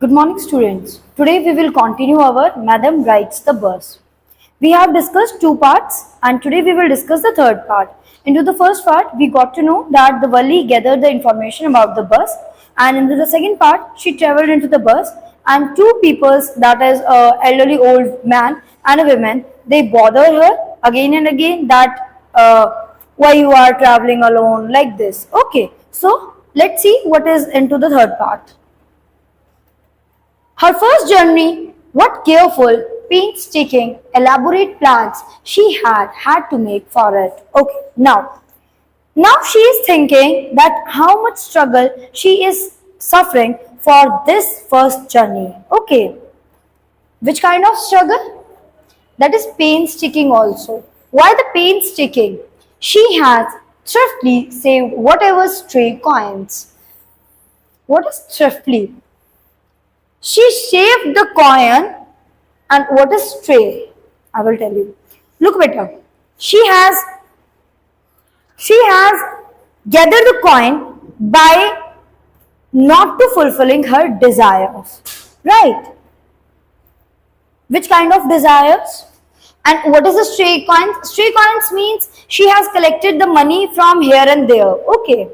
Good morning, students. Today we will continue our Madam Rides the Bus. We have discussed two parts and today we will discuss the third part. Into the first part, we got to know that the Valli gathered the information about the bus, and into the second part, she traveled into the bus and two peoples, that is a elderly old man and a woman, they bothered her again and again that why you are traveling alone like this. Okay, so let's see what is into the third part. Her first journey, what careful, painstaking, elaborate plans she had to make for it. Okay, now she is thinking that how much struggle she is suffering for this first journey. Okay, which kind of struggle? That is painstaking also. Why the painstaking? She has thriftily saved whatever stray coins. What is thriftily? She saved the coin, and what is stray? I will tell you. Look better. She has gathered the coin by not to fulfilling her desires. Right? Which kind of desires? And what is a stray coin? Stray coins means she has collected the money from here and there. Okay.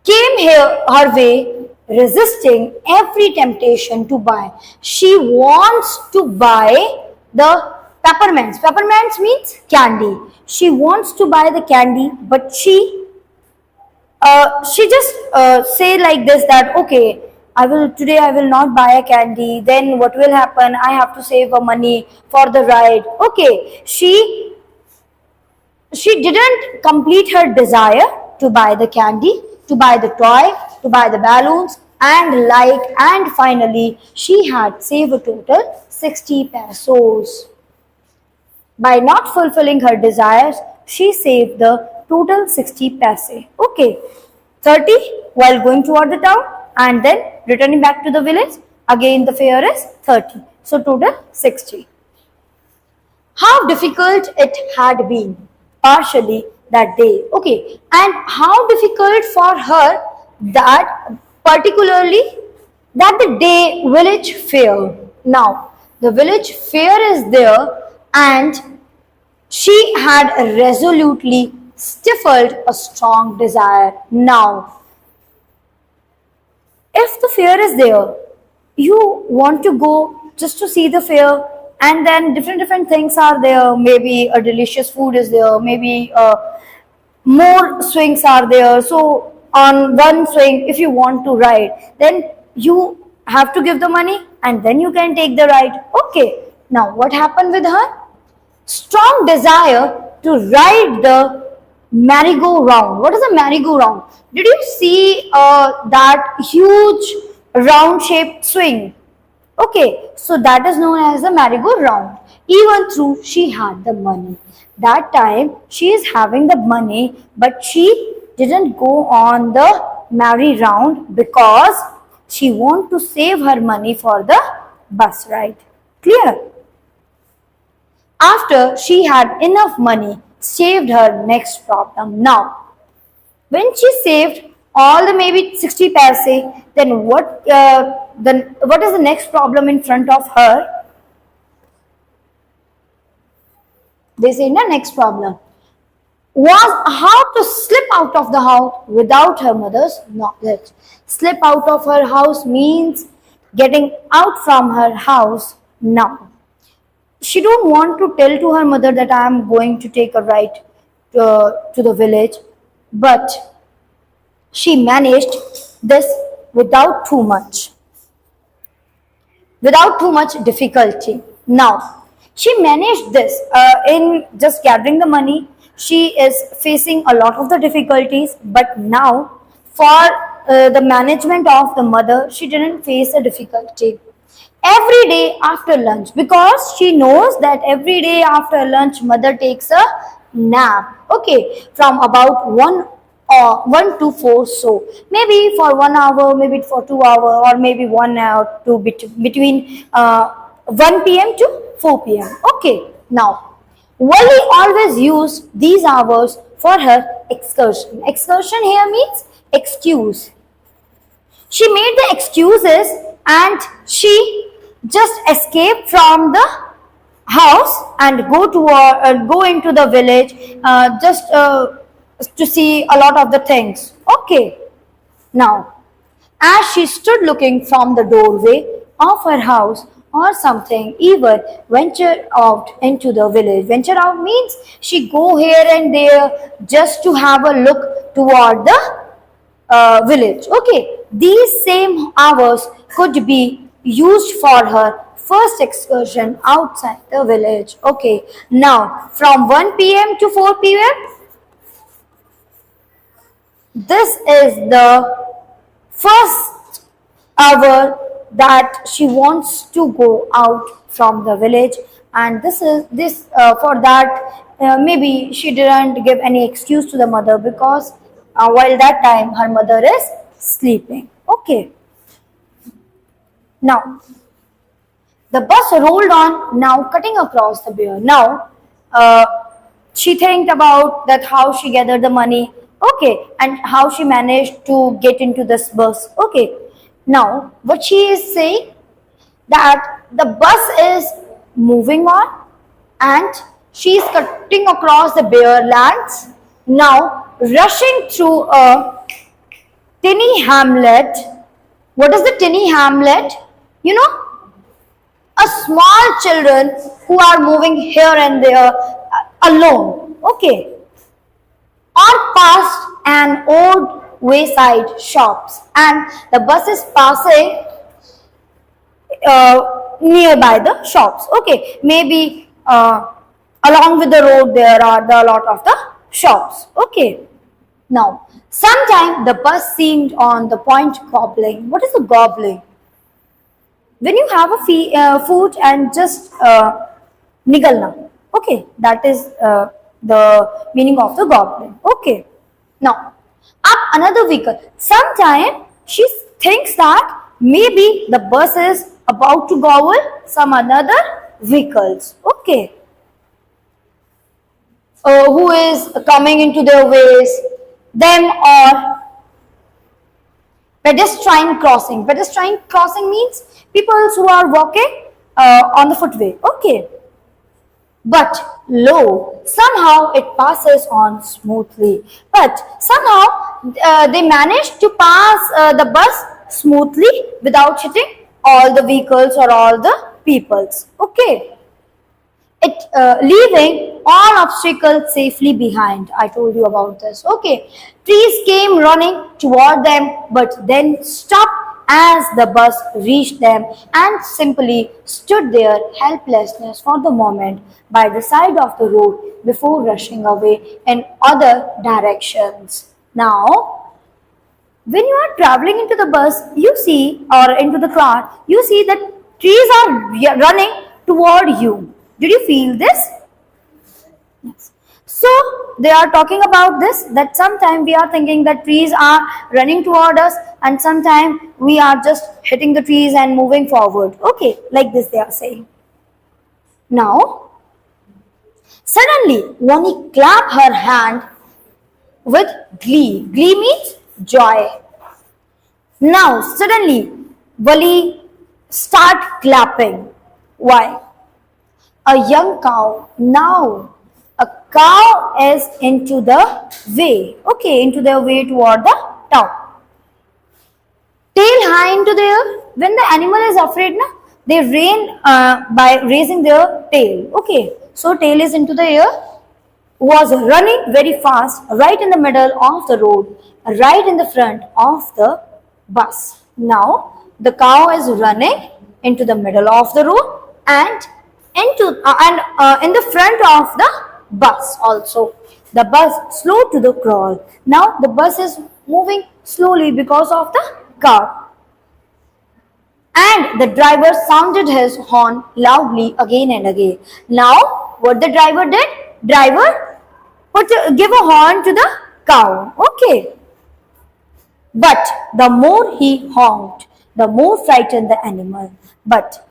Came here her way, resisting every temptation to buy. She wants to buy the peppermints. Peppermints means candy. She wants to buy the candy, but she just say like this that okay, I will not buy a candy. Then what will happen? I have to save a money for the ride. Okay, she didn't complete her desire to buy the candy, to buy the toy, to buy the balloons, and finally she had saved a total 60 pesos. By not fulfilling her desires, she saved the total 60 paise. Okay, 30 while going toward the town and then returning back to the village. Again the fare is 30. So total 60. How difficult it had been partially that day. Okay, and how difficult for her that particularly that the day village fair. Now the village fair is there and she had resolutely stifled a strong desire. Now if the fair is there, you want to go just to see the fair, and then different things are there. Maybe a delicious food is there, maybe more swings are there. So on one swing, if you want to ride, then you have to give the money and then you can take the ride. Okay, now what happened with her? Strong desire to ride the merry-go-round. What is a merry-go-round? Did you see that huge round-shaped swing? Okay, so that is known as the merry-go-round. Even though she had the money, that time she is having the money, but she didn't go on the merry-round because she want to save her money for the bus ride. Clear? After she had enough money, saved her next problem. Now, when she saved all the maybe 60 paise, then what is the next problem in front of her? They say the next problem was how to slip out of the house without her mother's knowledge. Slip out of her house means getting out from her house now. She don't want to tell to her mother that I am going to take a ride to the village, but she managed this without too much difficulty. Now she managed this in just gathering the money. She is facing a lot of the difficulties, but now for the management of the mother, she didn't face a difficulty. Every day after lunch, because she knows that every day after lunch mother takes a nap. Okay, from about 1 to 4, so maybe for 1 hour, maybe for 2 hours, or maybe 1 hour to between 1 p.m. to 4 p.m. Okay, now Wally always used these hours for her excursion. Excursion here means excuse. She made the excuses and she just escaped from the house and go into the village, just to see a lot of the things. Okay, now as she stood looking from the doorway of her house or something, even ventured out into the village. Venture out means she go here and there just to have a look toward the village. Okay, these same hours could be used for her first excursion outside the village. Okay, now from 1 p.m. to 4 p.m., this is the first hour that she wants to go out from the village, and this for that, maybe she didn't give any excuse to the mother, because while that time her mother is sleeping. Okay, now the bus rolled on, now cutting across the bear. Now she think about that how she gathered the money, okay, and how she managed to get into this bus. Okay, now what she is saying, that the bus is moving on and she is cutting across the bare lands, now rushing through a tiny hamlet. What is the tiny hamlet? You know, a small children who are moving here and there alone. Okay, or past an old wayside shops, and the bus is passing nearby the shops. Okay, maybe along with the road there are a lot of the shops. Okay, now sometime the bus seemed on the point gobbling. What is the gobbling? When you have a food and just nigalna. Okay, that is the meaning of the gobbling. Okay, now up another vehicle. Sometime she thinks that maybe the bus is about to gobble some another vehicles. Okay, who is coming into their ways, them, or pedestrian crossing. Pedestrian crossing means people who are walking on the footway. Okay, but lo, somehow it passes on smoothly. But somehow they manage to pass the bus smoothly without hitting all the vehicles or all the peoples. Okay, it leaving all obstacles safely behind. I told you about this. Okay, trees came running toward them, but then stopped as the bus reached them and simply stood there helplessness for the moment by the side of the road before rushing away in other directions. Now, when you are traveling into the bus, you see, or into the car, you see that trees are running toward you. Did you feel this? Yes. So they are talking about this, that sometimes we are thinking that trees are running toward us, and sometimes we are just hitting the trees and moving forward. Okay, like this they are saying. Now, suddenly Wani clapped her hand with glee. Glee means joy. Now, suddenly Vali start clapping. Why? A young cow. Now, a cow is into the way. Okay, into their way toward the town. Tail high into the air. When the animal is afraid, na, they rain by raising their tail. Okay, so tail is into the air. Was running very fast right in the middle of the road, right in the front of the bus. Now, the cow is running into the middle of the road and in the front of the bus also. The bus slowed to the crawl. Now the bus is moving slowly because of the cow. And the driver sounded his horn loudly again and again. Now what the driver did? Driver give a horn to the cow. Okay. But the more he honked, the more frightened the animal. But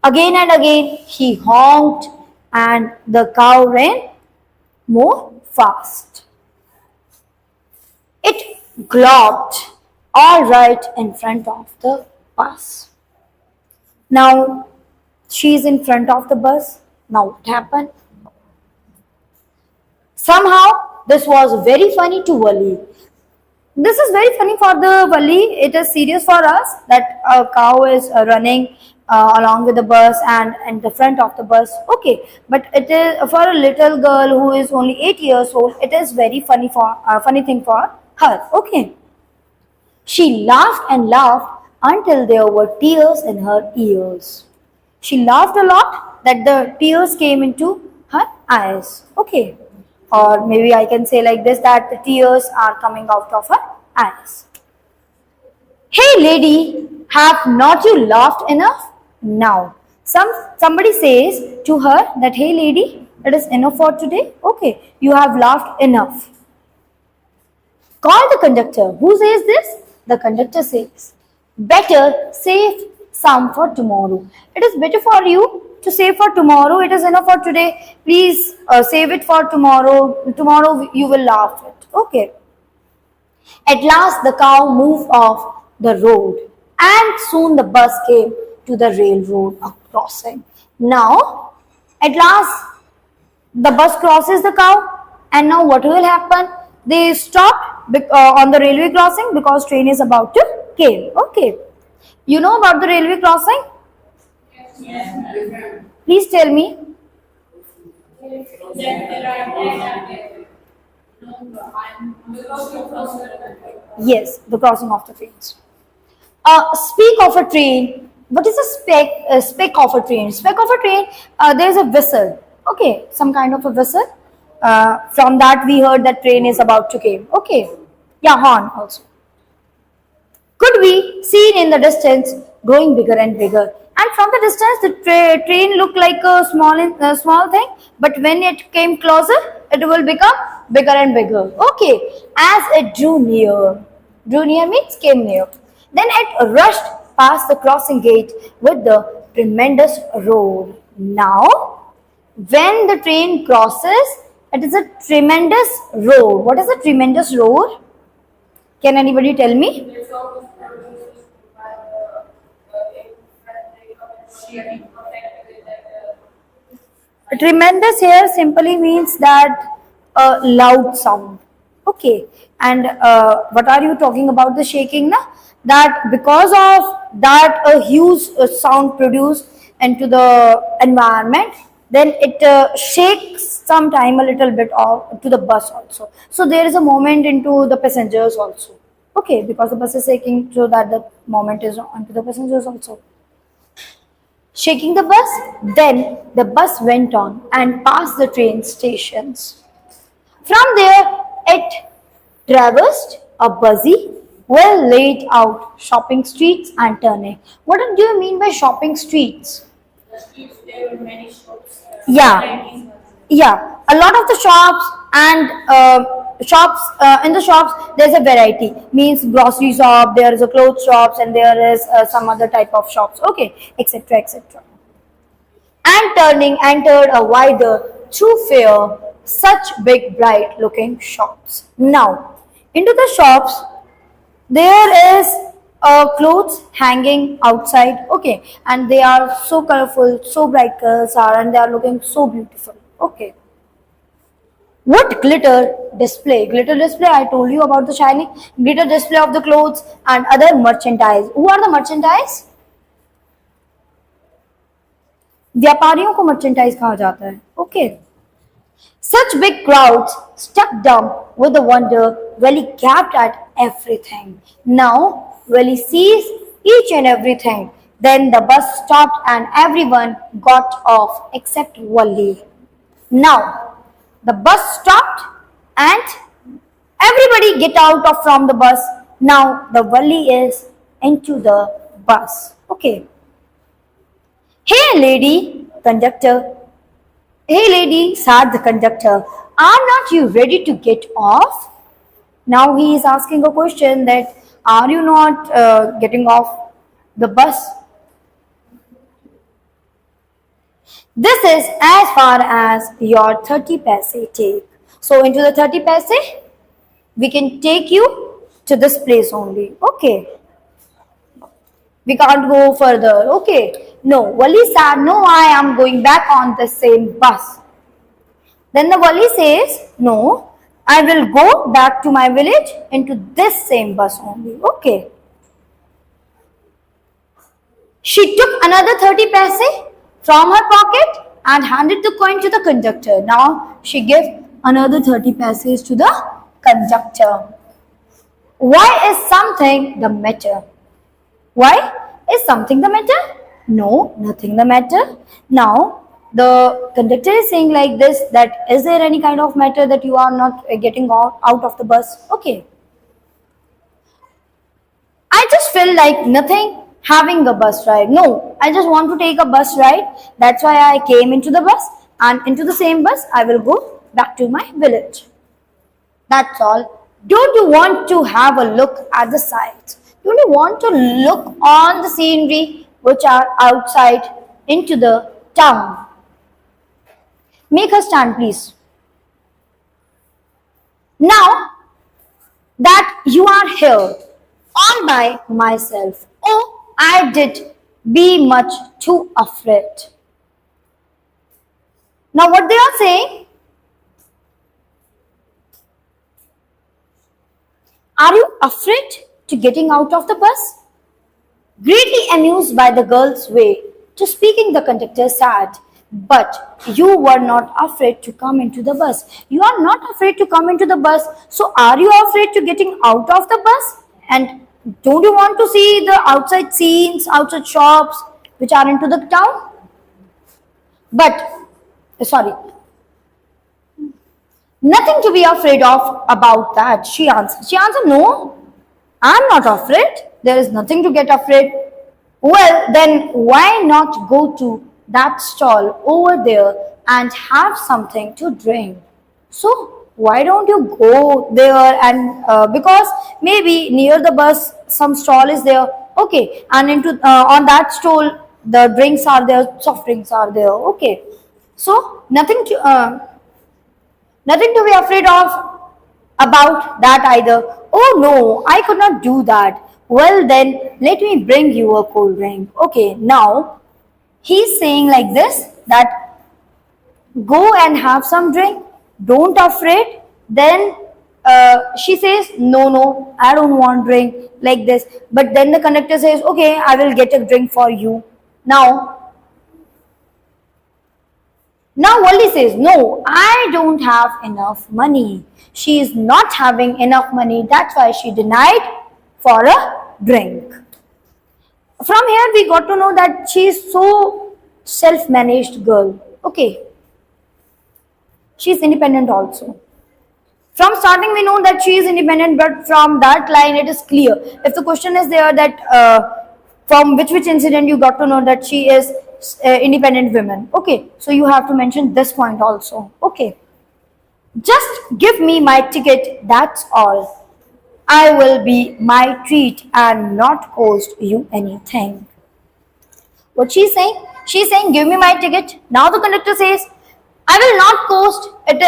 again and again he honked and the cow ran more fast. It globbed all right in front of the bus. Now she's in front of the bus. Now what happened? Somehow this was very funny to Wali. This is very funny for the Valli. It is serious for us that a cow is running along with the bus and in the front of the bus. Okay, but it is for a little girl who is only 8 years old. It is very funny for funny thing for her. Okay, she laughed and laughed until there were tears in her ears. She laughed a lot that the tears came into her eyes. Okay. Or maybe I can say like this that the tears are coming out of her eyes. Hey lady, have not you laughed enough? Now, somebody says to her that hey lady, it is enough for today. Okay, you have laughed enough. Call the conductor. Who says this? The conductor says, better save some for tomorrow. It is better for you to save for tomorrow. It is enough for today. Please save it for tomorrow. Tomorrow you will laugh it. Okay. At last the cow moved off the road and soon the bus came to the railroad crossing. Now, at last the bus crosses the cow and now what will happen? They stop on the railway crossing because train is about to came. Okay. You know about the railway crossing? Yes. Please tell me. Yes, the crossing of the trains. Speak of a train. What is a speck of a train? Speck of a train. There is a whistle. Okay, some kind of a whistle. From that we heard that train is about to came. Okay, yeah, horn also. Could be seen in the distance, growing bigger and bigger. And from the distance, the train looked like a small thing. But when it came closer, it will become bigger and bigger. Okay, as it drew near means came near. Then it rushed past the crossing gate with the tremendous roar. Now, when the train crosses, it is a tremendous roar. What is a tremendous roar? Can anybody tell me? Tremendous here simply means that a loud sound. Okay, and what are you talking about the shaking? Na? That because of that a huge sound produced into the environment, then it shakes sometime a little bit off to the bus also. So there is a moment into the passengers also. Okay, because the bus is shaking, so that the moment is onto the passengers also. Shaking the bus, then the bus went on and passed the train stations. From there, it traversed a busy, well laid out shopping streets and turning. What do you mean by shopping streets? Yeah, yeah. A lot of the shops and in the shops there's a variety. Means grocery shop, there is a clothes shops, and there is some other type of shops. Okay, etc. etc. And turning entered a wider, thoroughfare, such big, bright-looking shops. Now, into the shops, there is clothes hanging outside. Okay, and they are so colorful, so bright colors are, and they are looking so beautiful. Okay. What glitter display? Glitter display, I told you about the shining. Glitter display of the clothes and other merchandise. Who are the merchandise? व्यापारियों को merchandise कहा जाता है. Okay. Such big crowds stuck dumb with the wonder. Valli gaped at everything. Now Valli sees each and everything. Then the bus stopped and everyone got off except Valli. Now the bus stopped and everybody get out of from the bus. Now the Valli is into the bus. Okay. Hey lady, conductor. Hey lady, said the conductor. Are not you ready to get off? Now he is asking a question that are you not getting off the bus? This is as far as your 30 paise take. So into the 30 paise, we can take you to this place only. Okay. We can't go further. Okay. No, Valli said, no, I am going back on the same bus. Then the Valli says, no, I will go back to my village into this same bus only. Okay. She took another 30 paise from her pocket and handed the coin to the conductor. Now she gives another 30 paise to the conductor. Why is something the matter? Why is something the matter? No, nothing the matter. Now the conductor is saying like this, that is there any kind of matter that you are not getting out of the bus? Okay. I just feel like nothing having a bus ride. No, I just want to take a bus ride. That's why I came into the bus, and into the same bus I will go back to my village. That's all. Don't you want to have a look at the sights? Don't you want to look on the scenery which are outside into the town? Make her stand, please. Now that you are here all by myself, oh, I did be much too afraid. Now what they are saying? Are you afraid to getting out of the bus? Greatly amused by the girl's way to speaking, the conductor said, but you were not afraid to come into the bus. You are not afraid to come into the bus. So are you afraid to getting out of the bus? And don't you want to see the outside scenes, outside shops which are into the town? But, sorry, nothing to be afraid of about that, she answered. She answered, no, I'm not afraid. There is nothing to get afraid. Well, then why not go to that stall over there and have something to drink? So why don't you go there and because maybe near the bus some stall is there. Okay, and into on that stall the drinks are there, soft drinks are there. Okay, so nothing to be afraid of about that either. Oh no, I could not do that. Well then, let me bring you a cold drink. Okay, now he's saying like this, that go and have some drink. Don't afraid. Then she says, no, I don't want drink like this. But then the conductor says, okay, I will get a drink for you. Now Valli says, no, I don't have enough money. She is not having enough money. That's why she denied for a drink. From here we got to know that she is so self-managed girl. Okay. She is independent also. From starting we know that she is independent, but from that line it is clear. If the question is there that from which incident you got to know that she is independent woman. Okay, so you have to mention this point also. Okay, just give me my ticket, that's all. I will be my treat and not cost you anything. What she's saying? She's saying, give me my ticket. Now the conductor says, I will not cost it.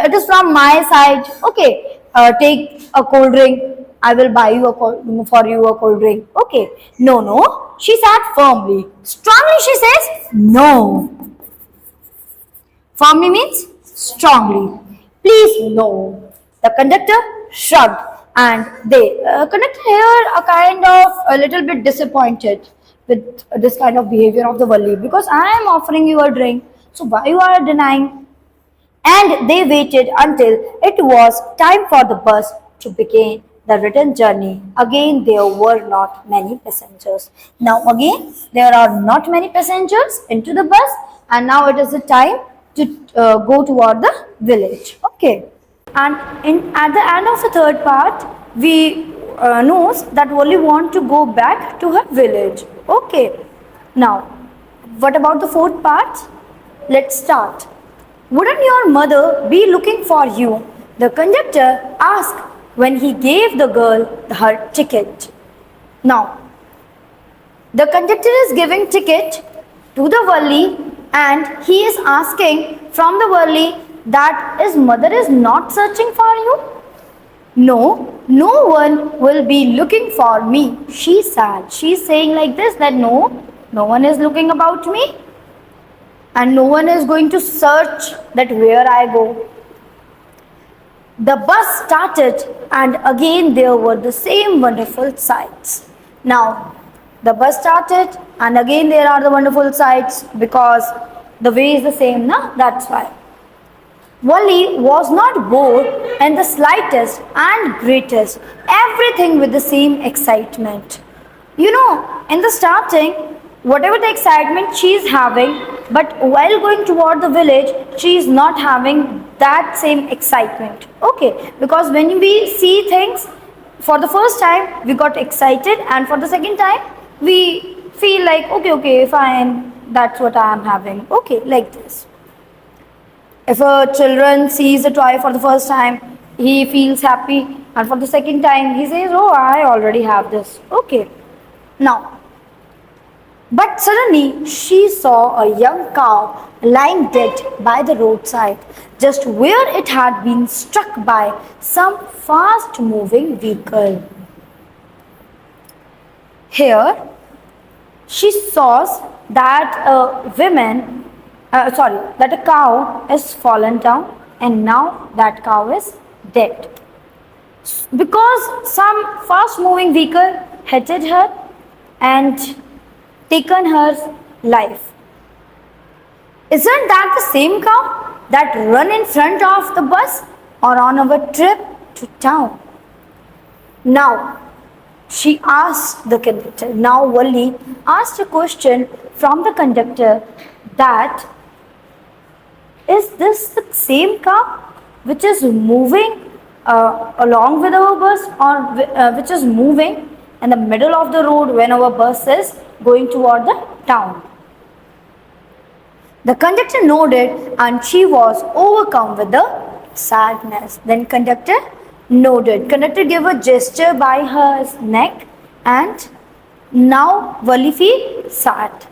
It is from my side. Okay, take a cold drink. I will buy you a cold drink. Okay. No. She sat firmly. Strongly she says, no. Firmly means strongly. Please, no. The conductor shrugged, and the conductor here a kind of a little bit disappointed with this kind of behavior of the Valli, because I am offering you a drink, so why you are denying? And they waited until it was time for the bus to begin the return journey. Again, there were not many passengers. Now again, there are not many passengers into the bus, and now it is the time to go toward the village. Okay, and at the end of the third part, we knows that Valli want to go back to her village. Okay, now what about the fourth part? Let's start. Wouldn't your mother be looking for you? The conductor asked when he gave the girl her ticket. Now, the conductor is giving ticket to the Valli, and he is asking from the Valli that his mother is not searching for you. No one will be looking for me, she said. She is saying like this, that no, No one is looking about me, and no one is going to search that where I go. The bus started, and again there were the same wonderful sights. Now, the bus started, and again there are the wonderful sights because the way is the same, na? That's why. Wally was not bored in the slightest and greatest, everything with the same excitement. You know, in the starting, whatever the excitement she is having, but while going toward the village, she is not having that same excitement. Okay, because when we see things for the first time, we got excited, and for the second time, we feel like, okay, fine, that's what I am having. Okay, like this. If a children sees a toy for the first time, he feels happy, and for the second time, he says, "Oh, I already have this." Okay. Now, but suddenly she saw a young cow lying dead by the roadside, just where it had been struck by some fast moving vehicle. Here, she saw that that a cow is fallen down, and now that cow is dead because some fast moving vehicle hit her and taken her life. Isn't that the same cow that run in front of the bus or on our trip to town? Now, she asked the conductor. Now, Valli asked a question from the conductor that, is this the same cow which is moving along with our bus, or which is moving in the middle of the road when our bus is going toward the town? The conductor nodded, and she was overcome with the sadness. Then conductor nodded. Conductor gave a gesture by her neck, and now Valli felt sad.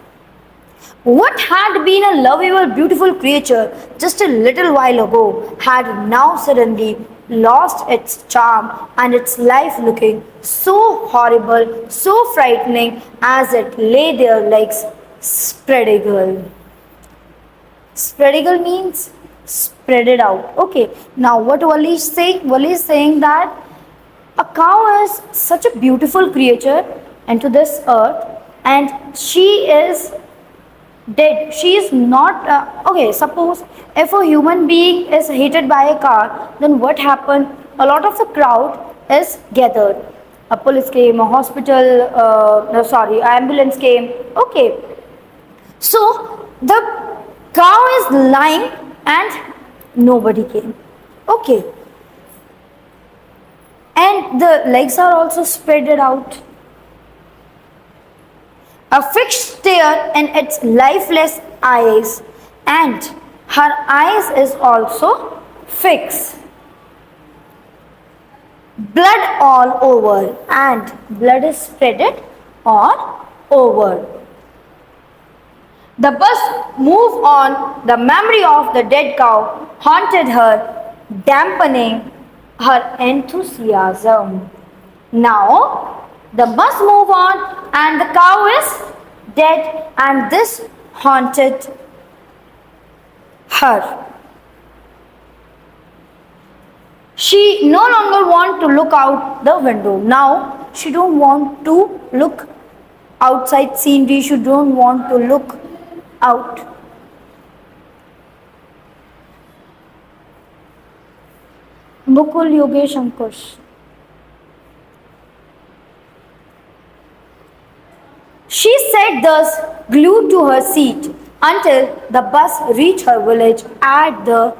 What had been a lovable, beautiful creature just a little while ago had now suddenly lost its charm, and its life looking so horrible, so frightening as it lay there like spread eagle. Spread eagle means spread it out. Okay, now what Valli is saying? Valli is saying that a cow is such a beautiful creature into this earth, and she is dead. She is not okay. Suppose if a human being is hit by a car, then what happened? A lot of the crowd is gathered. A police came, a hospital, ambulance came. Okay, so the cow is lying and nobody came. Okay, and the legs are also spreaded out. A fixed stare in its lifeless eyes, and her eyes is also fixed. Blood all over, and blood is spreaded all over. The bus moved on. The memory of the dead cow haunted her, dampening her enthusiasm. Now, the bus moved on, and the cow is dead, and this haunted her. She no longer want to look out the window. Now, she don't want to look outside scenery. She don't want to look out. Mukul Yogesh Ankush. She sat thus glued to her seat until the bus reached her village at the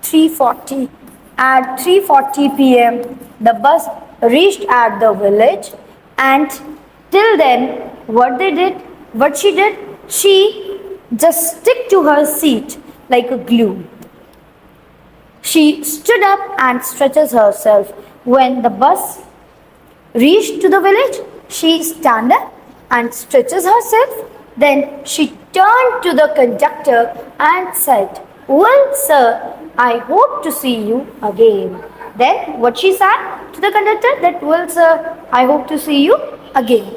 3:40. At 3:40 p.m., the bus reached at the village, and till then, what she did, she just stick to her seat like a glue. She stood up and stretches herself. When the bus reached to the village, she stand up and stretches herself. Then she turned to the conductor and said, "Well, sir, I hope to see you again." Then what she said to the conductor? That, "Well, sir, I hope to see you again."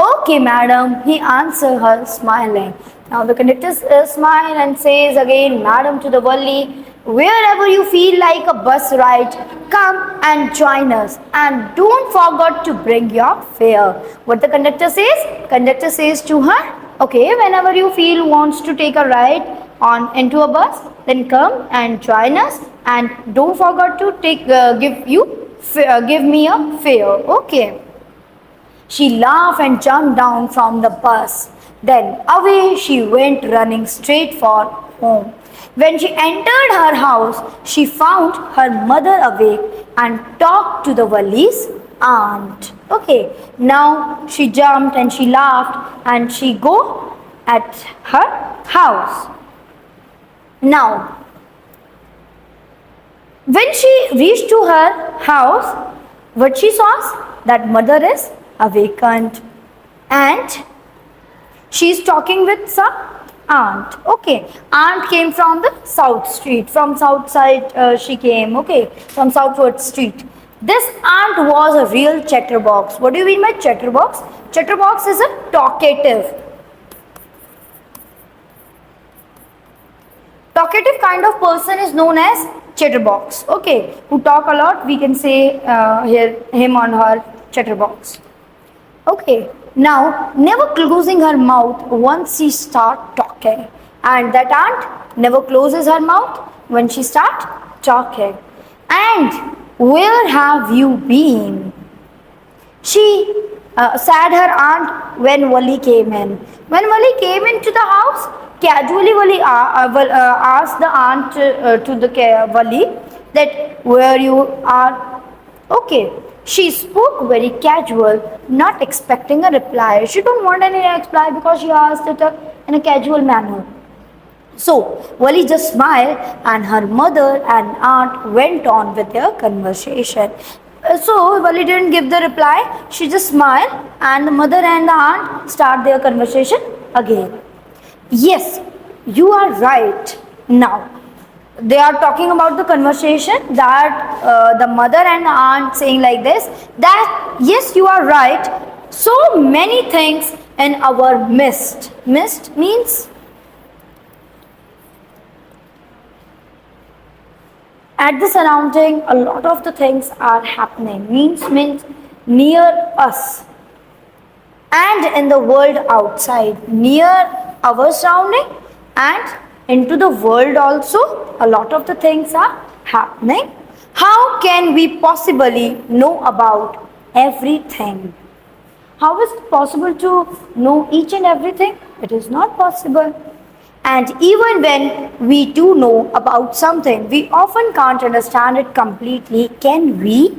Okay, madam, he answered her smiling. Now the conductor smile and says again, madam, to the Valli, wherever you feel like a bus ride, come and join us and don't forget to bring your fare. What the conductor says? Conductor says to her, okay, whenever you feel wants to take a ride on into a bus, then come and join us and don't forget to give me a fare. Okay. She laughed and jumped down from the bus. Then away she went running straight for home. When she entered her house, she found her mother awake and talked to the Valli's aunt. Okay, now she jumped and she laughed and she go at her house. Now, when she reached to her house, what she saw? That mother is awakened and she is talking with some aunt. Okay, aunt came from the south street, from south side she came. Okay, from southward street. This aunt was a real chatterbox. What do you mean by chatterbox? Chatterbox is a talkative kind of person is known as chatterbox. Okay, who talk a lot, we can say him or her chatterbox. Okay, now never closing her mouth once she start talking, and that aunt never closes her mouth when she start talking. And where have you been? She said her aunt when Valli came in. When Valli came into the house, casually Valli asked the aunt to the Valli that where you are. Okay, she spoke very casual, not expecting a reply. She don't want any reply because she asked it in a casual manner. So Valli just smiled and her mother and aunt went on with their conversation. So Valli didn't give the reply, she just smiled and the mother and the aunt start their conversation again. Yes, you are right. Now, they are talking about the conversation that the mother and the aunt saying like this, that yes, you are right. So many things in our midst. Midst means at the surrounding, a lot of the things are happening. Means near us and in the world outside, near our surrounding and into the world also, a lot of the things are happening. How can we possibly know about everything? How is it possible to know each and everything? It is not possible. And even when we do know about something, we often can't understand it completely, can we?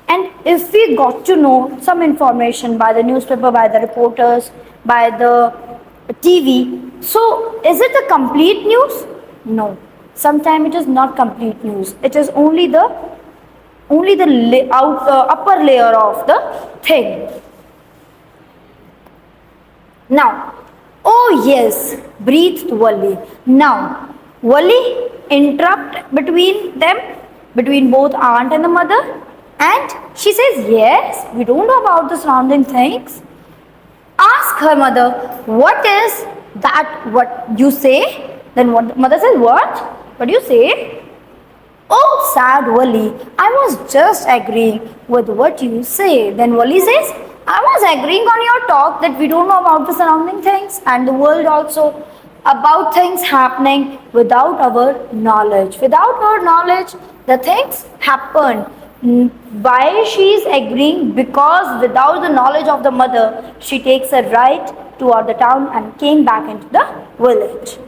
And if we got to know some information by the newspaper, by the reporters, by the TV, so is it the complete news? No. Sometimes it is not complete news. It is only the upper layer of the thing. Now, oh yes, breathed Valli. Now, Valli interrupt between them, between both aunt and the mother, and she says, yes, we don't know about the surrounding things. Ask her mother, what is that what you say? Then mother says, what? What do you say? Oh, sad Valli, I was just agreeing with what you say. Then Valli says, I was agreeing on your talk that we don't know about the surrounding things and the world also, about things happening without our knowledge. Without our knowledge, the things happen. Why she is agreeing? Because without the knowledge of the mother, she takes a ride toward the town and came back into the village.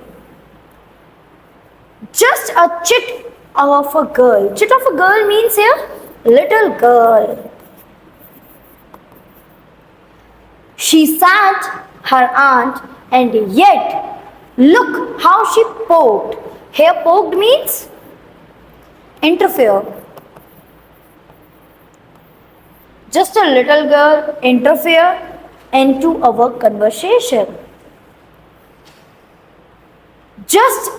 Just a chit of a girl. Chit of a girl means here little girl. She sat her aunt and yet look how she poked. Here poked means interfere. Just a little girl interfere into our conversation. Just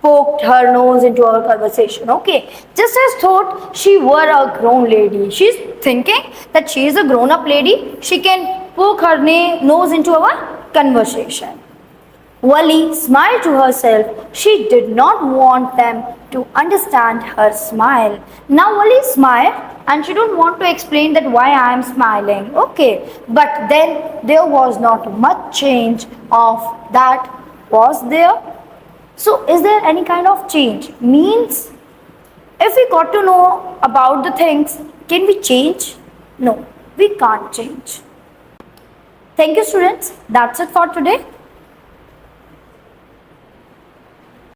poked her nose into our conversation. Okay, just as thought she were a grown lady. She's thinking that she is a grown-up lady. She can poke her nose into our conversation. Valli smiled to herself. She did not want them to understand her smile. Now Valli smiled and she don't want to explain that why I am smiling. Okay, but then there was not much change of that was there. So is there any kind of change? Means if we got to know about the things, can we change? No, we can't change. Thank you students. That's it for today.